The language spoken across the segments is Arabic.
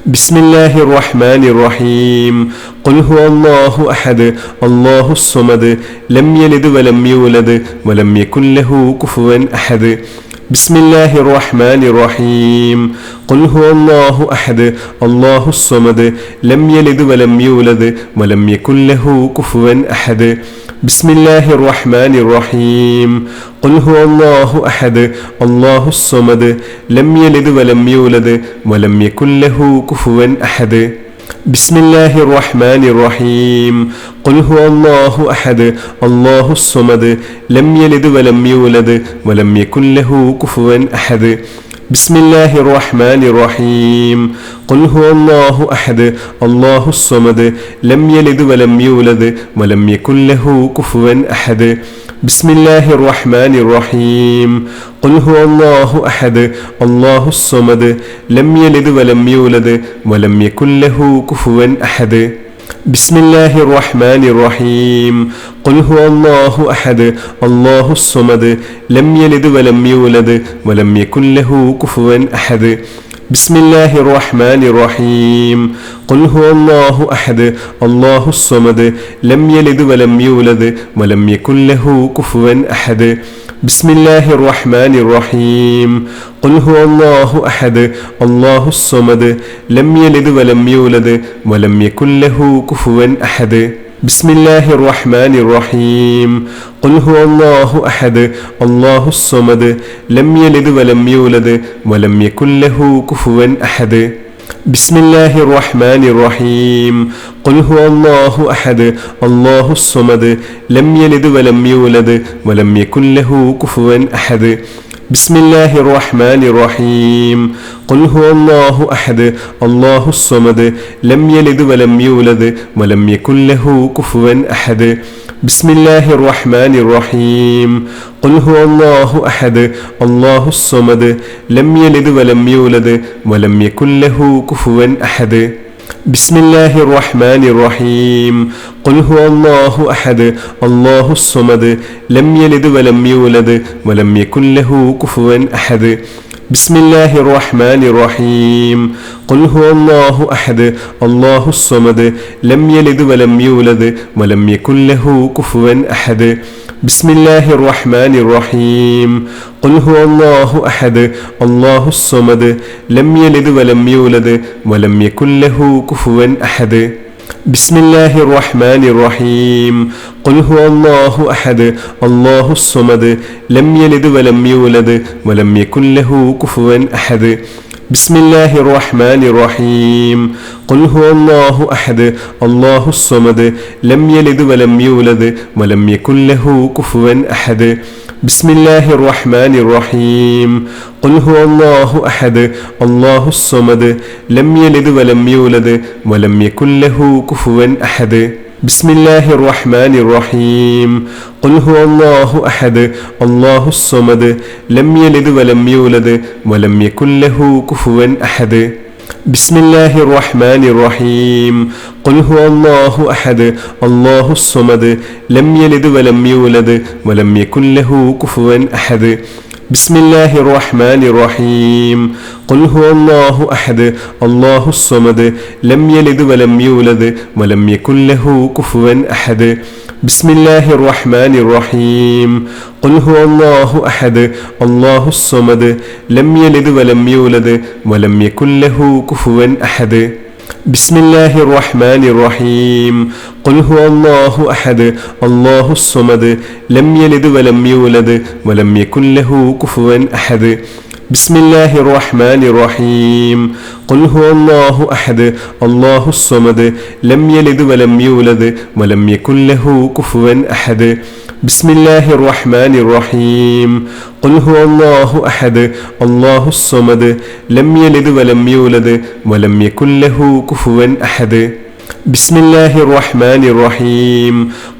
بسم الله الرحمن الرحيم قل هو الله أحد الله الصمد لم يلد ولم يولد ولم يكن له كفوا أحد بسم الله الرحمن الرحيم قل هو الله أحد الله الصمد لم يلد ولم يولد ولم يكن له كفوا أحد بسم الله الرحمن الرحيم قل هو الله أحد الله الصمد لم يلد ولم يولد ولم يكن له كفوا أحد بسم الله الرحمن الرحيم قل هو الله أحد الله الصمد لم يلد ولم يولد ولم يكن له كفوا أحد بسم الله الرحمن الرحيم قل هو الله أحد الله الصمد لم يلد ولم يولد ولم يكن له كفوا أحد بسم الله الرحمن الرحيم قل هو الله أحد الله الصمد لم يلد ولم يولد ولم يكن له كفوا أحد بسم الله الرحمن الرحيم قل هو الله أحد الله الصمد لم يلد ولم يولد ولم يكن له كفوا أحد بسم الله الرحمن الرحيم قل هو الله أحد الله الصمد لم يلد ولم يولد ولم يكن له كفوا أحد بسم الله الرحمن الرحيم قل هو الله أحد الله الصمد لم يلد ولم يولد ولم يكن له كفوا أحد بسم الله الرحمن الرحيم قل هو الله أحد الله الصمد لم يلد ولم يولد ولم يكن له كفوا أحد بسم الله الرحمن الرحيم قل هو الله أحد الله الصمد لم يلد ولم يولد ولم يكن له كفوا أحد بسم الله الرحمن الرحيم قل هو الله أحد الله الصمد لم يلد ولم يولد ولم يكن له كفوا أحد بسم الله الرحمن الرحيم قل هو الله أحد الله الصمد لم يلد ولم يولد ولم يكن له كفوا أحد بسم الله الرحمن الرحيم قل هو الله أحد الله الصمد لم يلد ولم يولد ولم يكن له كفوا أحد بسم الله الرحمن الرحيم قل هو الله أحد الله الصمد لم يلد ولم يولد ولم يكن له كفوا أحد بسم الله الرحمن الرحيم قل هو الله أحد الله الصمد لم يلد ولم يولد ولم يكن له كفوا أحد بسم الله الرحمن الرحيم قل هو الله أحد الله الصمد لم يلد ولم يولد ولم يكن له كفوا أحد بسم الله الرحمن الرحيم قل هو الله أحد الله الصمد لم يلد ولم يولد ولم يكن له كفوا أحد بسم الله الرحمن الرحيم قل هو الله أحد الله الصمد لم يلد ولم يولد ولم يكن له كفوا أحد بسم الله الرحمن الرحيم قل هو الله أحد الله الصمد لم يلد ولم يولد ولم يكن له كفوا أحد بسم الله الرحمن الرحيم قل هو الله أحد الله الصمد لم يلد ولم يولد ولم يكن له كفوا أحد بسم الله الرحمن الرحيم قل هو الله أحد الله الصمد لم يلد ولم يولد ولم يكن له كفوا أحد بسم الله الرحمن الرحيم قل هو الله أحد الله الصمد لم يلد ولم يولد ولم يكن له كفوا أحد بسم الله الرحمن الرحيم قل هو الله أحد الله الصمد لم يلد ولم يولد ولم يكن له كفوا أحد بسم الله الرحمن الرحيم قل هو الله أحد الله الصمد لم يلد ولم يولد ولم يكن له كفوا أحد بسم الله الرحمن الرحيم قل هو الله أحد الله الصمد لم يلد ولم يولد ولم يكن له كفوا أحد بسم الله الرحمن الرحيم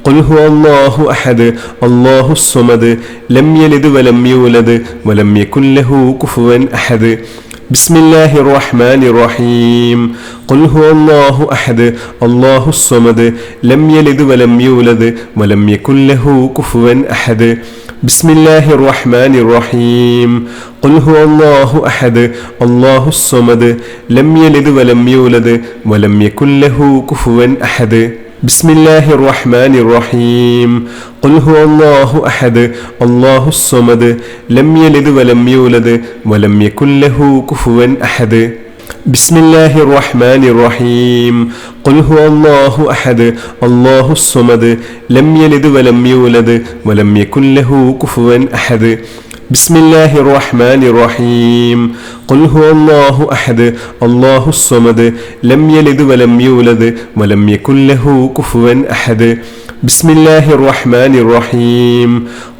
قل هو الله أحد الله الصمد لم يلد ولم يولد ولم يكن له كفوا أحد بسم الله الرحمن الرحيم قل هو الله أحد الله الصمد لم يلد ولم يولد ولم يكن له كفوا أحد بسم الله الرحمن الرحيم قل هو الله أحد الله الصمد لم يلد ولم يولد ولم يكن له كفوا أحد بسم الله الرحمن الرحيم قل هو الله أحد الله الصمد لم يلد ولم يولد ولم يكن له كفوا أحد بسم الله الرحمن الرحيم قل هو الله أحد الله الصمد لم يلد ولم يولد ولم يكن له كفوا أحد بسم الله الرحمن الرحيم قل هو الله أحد الله الصمد لم يلد ولم يولد ولم يكن له كفوا أحد بسم الله الرحمن الرحيم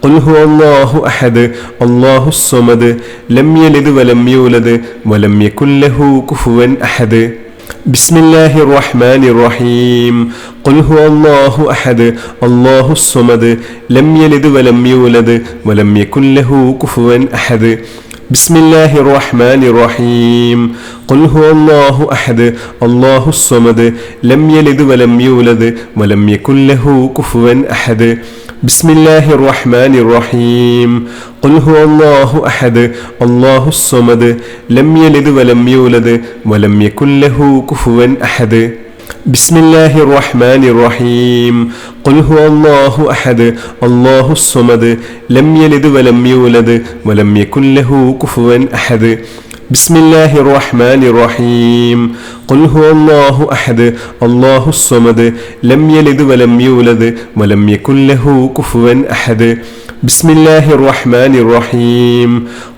قل هو الله أحد الله الصمد لم يلد ولم يولد ولم يكن له كفوا أحد بسم الله الرحمن الرحيم قل هو الله أحد الله الصمد لم يلد ولم يولد ولم يكن له كفوا أحد بسم الله الرحمن الرحيم قل هو الله أحد الله الصمد لم يلد ولم يولد ولم يكن له كفوا أحد بسم الله الرحمن الرحيم قل هو الله أحد الله الصمد لم يلد ولم يولد ولم يكن له كفوا أحد بسم الله الرحمن الرحيم قل هو الله أحد الله الصمد لم يلد ولم يولد ولم يكن له كفوا أحد بسم الله الرحمن الرحيم قل هو الله أحد الله الصمد لم يلد ولم يولد ولم يكن له كفوا أحد بسم الله الرحمن الرحيم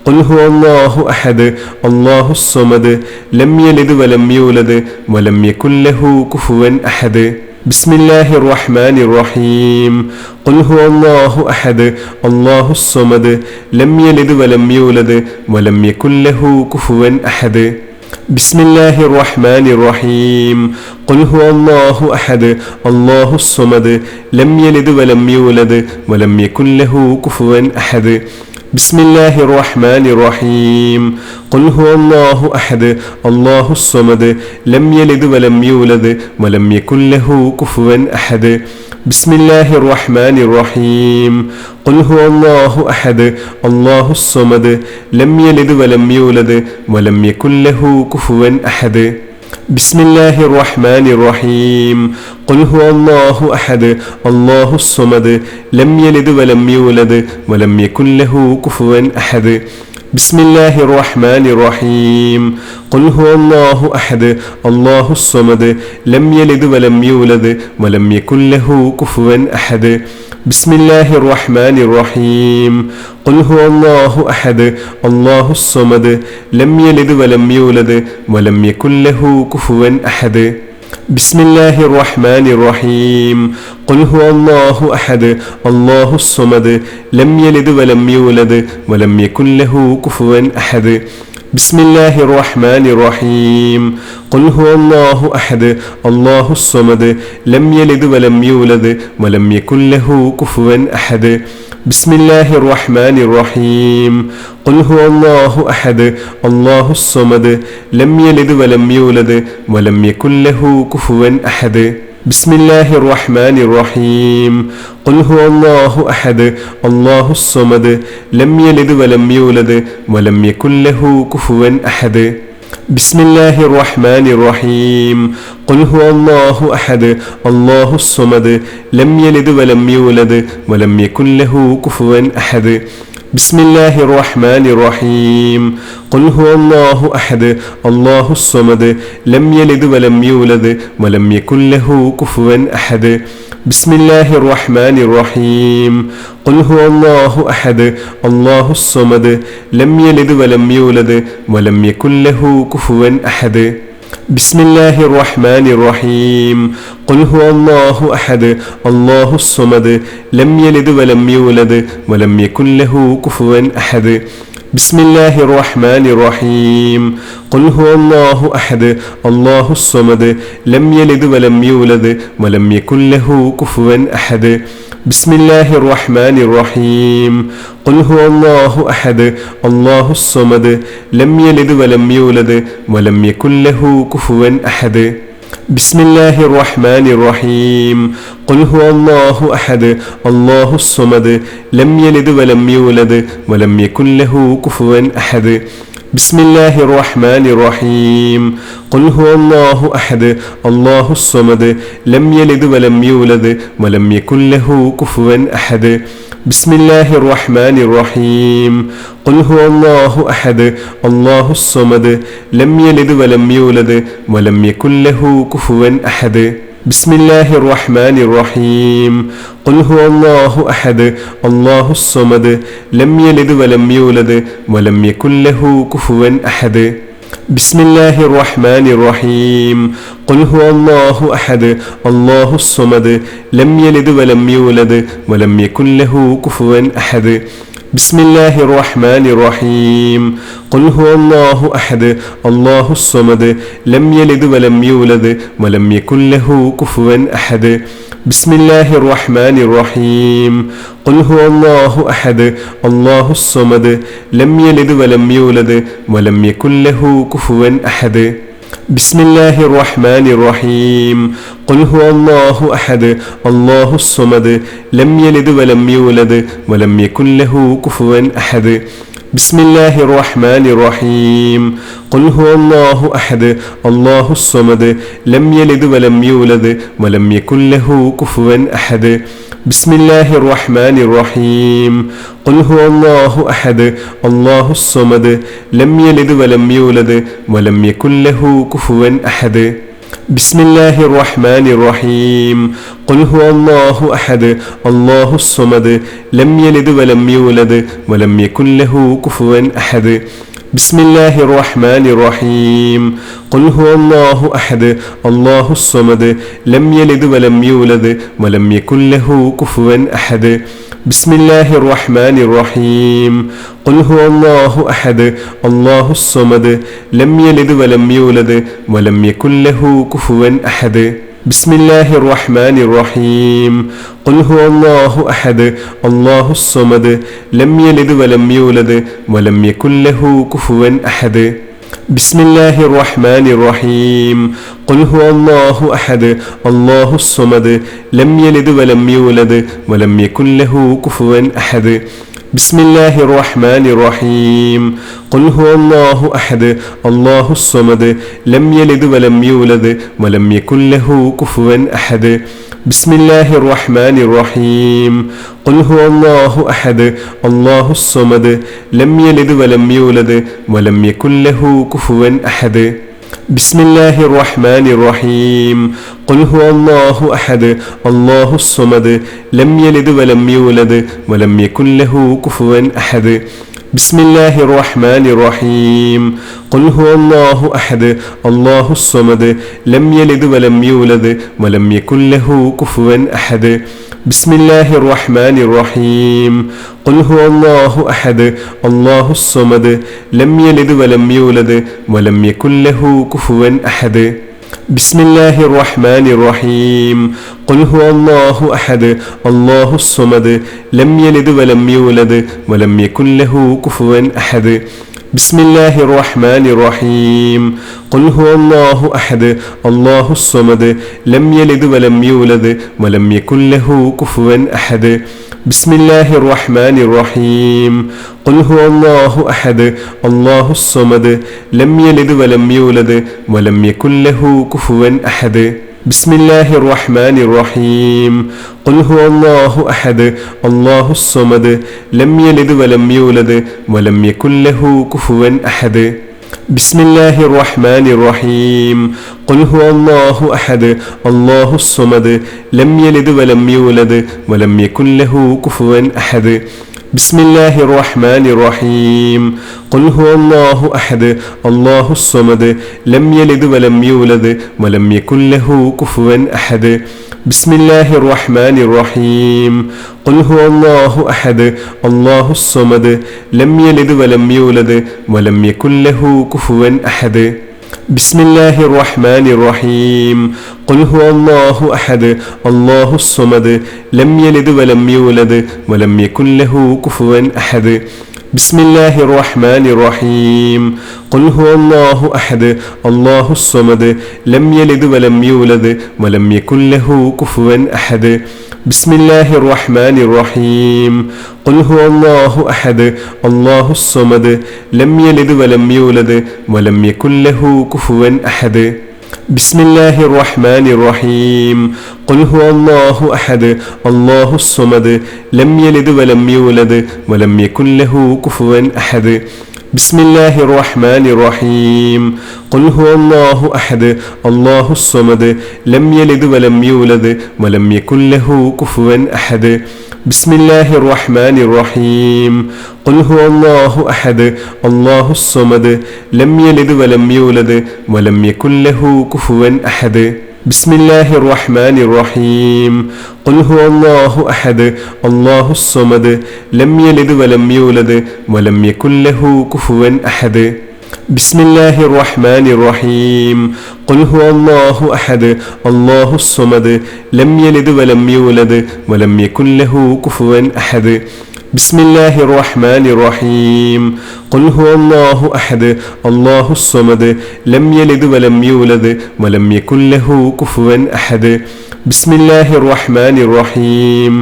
قل هو الله أحد الله الصمد لم يلد ولم يولد ولم يكن له كفوا أحد بسم الله الرحمن الرحيم قل هو الله أحد الله الصمد لم يلد ولم يولد ولم يكن له كفوا أحد بسم الله الرحمن الرحيم قل هو الله أحد الله الصمد لم يلد ولم يولد ولم يكن له كفوا أحد بسم الله الرحمن الرحيم قل هو الله أحد الله الصمد لم يلد ولم يولد ولم يكن له كفوا أحد بسم الله الرحمن الرحيم قل هو الله أحد الله الصمد لم يلد ولم يولد ولم يكن له كفوا أحد بسم الله الرحمن الرحيم قل هو الله أحد الله الصمد لم يلد ولم يولد ولم يكن له كفوا أحد بسم الله الرحمن الرحيم قل هو الله أحد الله الصمد لم يلد ولم يولد ولم يكن له كفوا أحد بسم الله الرحمن الرحيم قل هو الله أحد الله الصمد لم يلد ولم يولد ولم يكن له كفوا أحد بسم الله الرحمن الرحيم قل هو الله أحد الله الصمد لم يلد ولم يولد ولم يكن له كفوا أحد بسم الله الرحمن الرحيم قل هو الله أحد الله الصمد لم يلد ولم يولد ولم يكن له كفوا أحد بسم الله الرحمن الرحيم قل هو الله أحد الله الصمد لم يلد ولم يولد ولم يكن له كفوا أحد بسم الله الرحمن الرحيم قل هو الله أحد الله الصمد لم يلد ولم يولد ولم يكن له كفوا أحد بسم الله الرحمن الرحيم قل هو الله أحد الله الصمد لم يلد ولم يولد ولم يكن له كفوا أحد بسم الله الرحمن الرحيم قل هو الله أحد الله الصمد لم يلد ولم يولد ولم يكن له كفوا أحد بسم الله الرحمن الرحيم قل هو الله أحد الله الصمد لم يلد ولم يولد ولم يكن له كفوا أحد بسم الله الرحمن الرحيم قل هو الله أحد الله الصمد لم يلد ولم يولد ولم يكن له كفوا أحد بسم الله الرحمن الرحيم قل هو الله أحد الله الصمد لم يلد ولم يولد ولم يكن له كفوا أحد بسم الله الرحمن الرحيم قل هو الله أحد الله الصمد لم يلد ولم يولد ولم يكن له كفوا أحد بسم الله الرحمن الرحيم قل هو الله أحد الله الصمد لم يلد ولم يولد ولم يكن له كفوا أحد بسم الله الرحمن الرحيم قل هو الله أحد الله الصمد لم يلد ولم يولد ولم يكن له كفوا أحد بسم الله الرحمن الرحيم قل هو الله أحد الله الصمد لم يلد ولم يولد ولم يكن له كفوا أحد بسم الله الرحمن الرحيم قل هو الله أحد الله الصمد لم يلد ولم يولد ولم يكن له كفوا أحد بسم الله الرحمن الرحيم قل هو الله أحد الله الصمد لم يلد ولم يولد ولم يكن له كفوا أحد بسم الله الرحمن الرحيم قل هو الله أحد الله الصمد لم يلد ولم يولد ولم يكن له كفوا أحد بسم الله الرحمن الرحيم قل هو الله أحد الله الصمد لم يلد ولم يولد ولم يكن له كفوا أحد بسم الله الرحمن الرحيم قل هو الله أحد الله الصمد لم يلد ولم يولد ولم يكن له كفوا أحد بسم الله الرحمن الرحيم قل هو الله أحد الله الصمد لم يلد ولم يولد ولم يكن له كفوا أحد بسم الله الرحمن الرحيم قل هو الله أحد الله الصمد لم يلد ولم يولد ولم يكن له كفوا أحد بسم الله الرحمن الرحيم قل هو الله أحد الله الصمد لم يلد ولم يولد ولم يكن له كفوا أحد بسم الله الرحمن الرحيم قل هو الله أحد الله الصمد لم يلد ولم يولد ولم يكن له كفوا أحد بسم الله الرحمن الرحيم قل هو الله أحد الله الصمد لم يلد ولم يولد ولم يكن له كفوا أحد بسم الله الرحمن الرحيم قل هو الله أحد الله الصمد لم يلد ولم يولد ولم يكن له كفوا أحد بسم الله الرحمن الرحيم قل هو الله أحد الله الصمد لم يلد ولم يولد ولم يكن له كفوا أحد بسم الله الرحمن الرحيم قل هو الله أحد الله الصمد لم يلد ولم يولد ولم يكن له كفوا أحد بسم الله الرحمن الرحيم قل هو الله أحد الله الصمد لم يلد ولم يولد ولم يكن له كفوا أحد بسم الله الرحمن الرحيم قل هو الله أحد الله الصمد لم يلد ولم يولد ولم يكن له كفوا أحد بسم الله الرحمن الرحيم قل هو الله أحد الله الصمد لم يلد ولم يولد ولم يكن له كفوا أحد بسم الله الرحمن الرحيم قل هو الله أحد الله الصمد لم يلد ولم يولد ولم يكن له كفوا أحد بسم الله الرحمن الرحيم قل هو الله أحد الله الصمد لم يلد ولم يولد ولم يكن له كفوا أحد بسم الله الرحمن الرحيم قل هو الله أحد الله الصمد لم يلد ولم يولد ولم يكن له كفوا أحد بسم الله الرحمن الرحيم قل هو الله أحد الله الصمد لم يلد ولم يولد ولم يكن له كفوا أحد بسم الله الرحمن الرحيم قل هو الله أحد الله الصمد لم يلد ولم يولد ولم يكن له كفوا أحد بسم الله الرحمن الرحيم قل هو الله أحد الله الصمد لم يلد ولم يولد ولم يكن له كفوا أحد بسم الله الرحمن الرحيم قل هو الله أحد الله الصمد لم يلد ولم يولد ولم يكن له كفوا أحد بسم الله الرحمن الرحيم قل هو الله أحد الله الصمد لم يلد ولم يولد ولم يكن له كفوا أحد بسم الله الرحمن الرحيم قل هو الله أحد الله الصمد لم يلد ولم يولد ولم يكن له كفوا أحد بسم الله الرحمن الرحيم قل هو الله أحد الله الصمد لم يلد ولم يولد ولم يكن له كفوا أحد بسم الله الرحمن الرحيم قل هو الله أحد الله الصمد لم يلد ولم يولد ولم يكن له كفوا أحد بسم الله الرحمن الرحيم قل هو الله أحد الله الصمد لم يلد ولم يولد ولم يكن له كفوا أحد بسم الله الرحمن الرحيم قل هو الله أحد الله الصمد لم يلد ولم يولد ولم يكن له كفوا أحد بسم الله الرحمن الرحيم قل هو الله أحد الله الصمد لم يلد ولم يولد ولم يكن له كفوا أحد بسم الله الرحمن الرحيم قل هو الله أحد الله الصمد لم يلد ولم يولد ولم يكن له كفوا أحد بسم الله الرحمن الرحيم قل هو الله أحد الله الصمد لم يلد ولم يولد ولم يكن له كفوا أحد بسم الله الرحمن الرحيم قل هو الله أحد الله الصمد لم يلد ولم يولد ولم يكن له كفوا أحد بسم الله الرحمن الرحيم قل هو الله أحد الله الصمد لم يلد ولم يولد ولم يكن له كفوا أحد بسم الله الرحمن الرحيم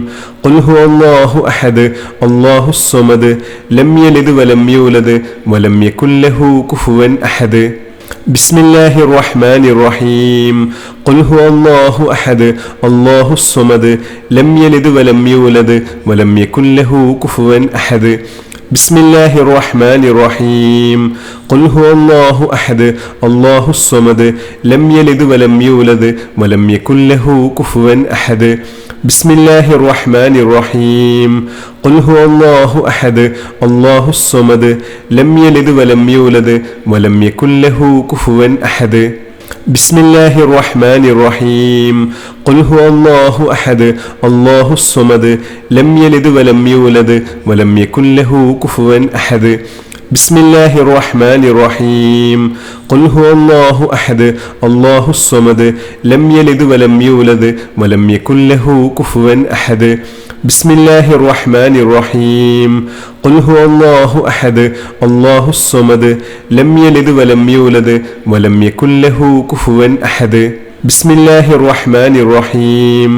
قل هو الله أحد الله الصمد لم يلد ولم يولد ولم يكن له كفوا أحد بسم الله الرحمن الرحيم قل هو الله أحد الله الصمد لم يلد ولم يولد ولم يكن له كفوا أحد بسم الله الرحمن الرحيم قل هو الله أحد الله الصمد لم يلد ولم يولد ولم يكن له كفوا أحد بسم الله الرحمن الرحيم قل هو الله أحد الله الصمد لم يلد ولم يولد ولم يكن له كفوا أحد بسم الله الرحمن الرحيم قل هو الله أحد الله الصمد لم يلد ولم يولد ولم يكن له كفوا أحد بسم الله الرحمن الرحيم قل هو الله أحد الله الصمد لم يلد ولم يولد ولم يكن له كفوا أحد بسم الله الرحمن الرحيم قل هو الله أحد الله الصمد لم يلد ولم يولد ولم يكن له كفوا أحد بسم الله الرحمن الرحيم قل هو الله أحد الله الصمد لم يلد ولم يولد ولم يكن له كفوا أحد بسم الله الرحمن الرحيم بسم الله الرحمن الرحيم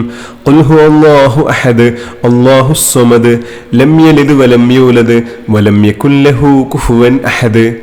قل هو الله أحد الله الصمد لم يلد ولم يولد ولم يكن له كفوا أحد